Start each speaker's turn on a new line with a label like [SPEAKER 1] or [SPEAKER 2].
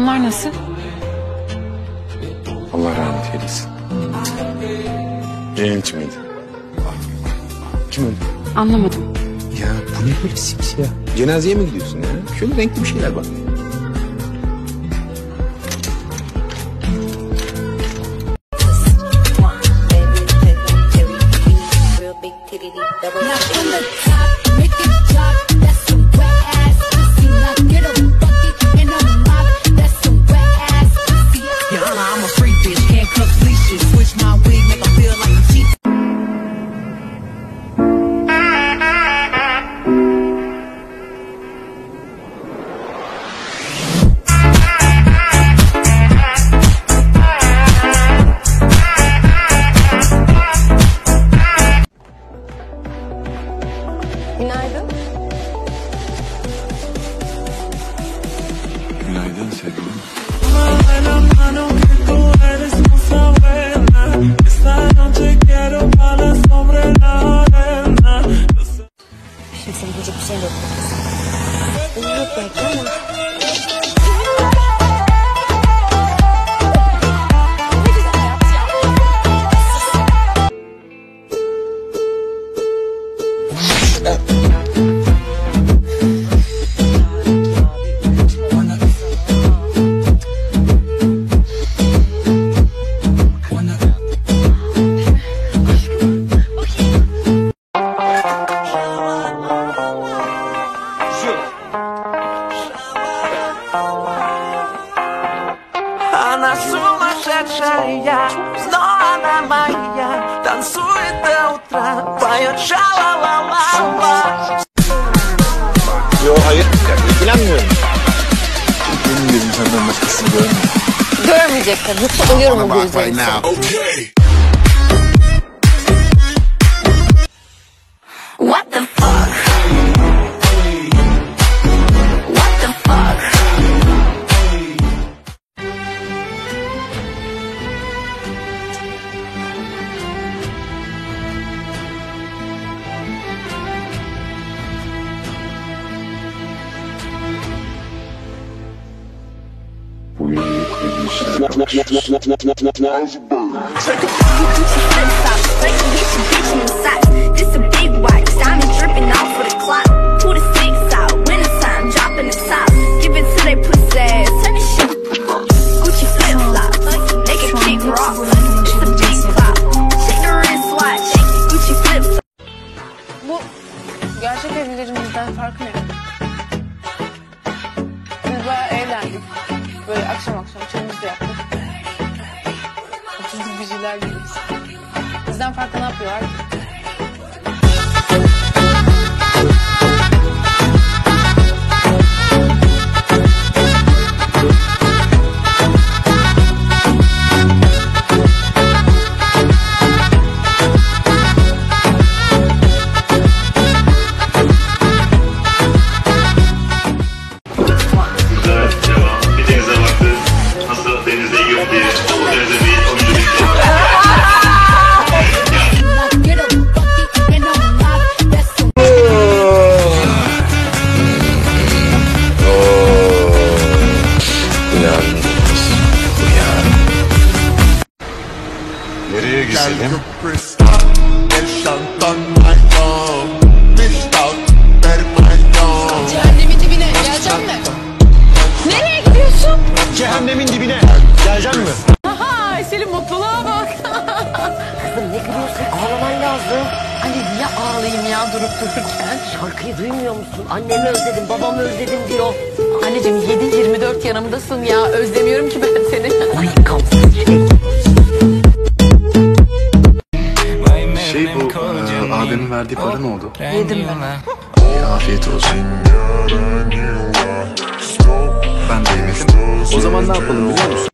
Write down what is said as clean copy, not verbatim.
[SPEAKER 1] Onlar nasıl?
[SPEAKER 2] Allah rahmet eylesin. Genç miydi? Kim öldü?
[SPEAKER 1] Anlamadım.
[SPEAKER 2] Ya bu ne böyle simsiyah? Cenazeye mi gidiyorsun ya? Şöyle renkli bir şeyler bak.
[SPEAKER 3] Günaydın.
[SPEAKER 2] Günaydın sevgilim.
[SPEAKER 3] Şimdi senin diyecek bir şeyin yok. Yok belki ama.
[SPEAKER 4] Она сумасшедшая, но она моя. Танцует до утра, поет ша-ла-ла-ла-ла.
[SPEAKER 2] Yo hayır. Ya, ilgilenmiyorum. Benim gözüm senden başkasını görmüyor.
[SPEAKER 3] Görmeyecek tabii. Yoksa oluyorum o gözlerinizi.
[SPEAKER 5] What the fuck? What the fuck? This a big watch, diamonds dripping off of the clock. Pull the sticks out, winter time, dropping the top. Give it to they pussy ass, turn this shit. Gucci flip flop, make it kick rock. It's a big pop, check the wrist watch. Gucci flip flop.
[SPEAKER 1] Bu gerçek evlilerimizden farkı ne? Biz bayağı eğlendik. Böyle akşam akşam çayımızı yaptık. Oturduk bir şeyler yiyoruz. Bizden farklı ne yapıyorlar ki?
[SPEAKER 6] Bir denize baktı. Nasıl denize girdi? O denize bir oyuncu bitti.
[SPEAKER 2] Nereye güzelim?
[SPEAKER 1] Cehennemin dibine geleceğim mi? Nereye gidiyorsun?
[SPEAKER 7] Cehennemin dibine. Gelecek mi?
[SPEAKER 1] Aha, Selim mutluluğa bak.
[SPEAKER 3] Kızım ne gülüyorsun? Ağlaman lazım.
[SPEAKER 1] Anne niye ağlayayım ya durup dururken?
[SPEAKER 3] Şarkıyı duymuyor musun? Annemi özledim, babamı özledim diyor.
[SPEAKER 1] Anneciğim 7-24 yanımdasın ya. Özlemiyorum ki ben seni.
[SPEAKER 3] Ay kamsız şey.
[SPEAKER 2] Bu abimin verdiği para ne oldu?
[SPEAKER 1] Yedim ben.
[SPEAKER 2] Afiyet olsun. Ben de yemedim. O zaman ne yapalım biliyor musun?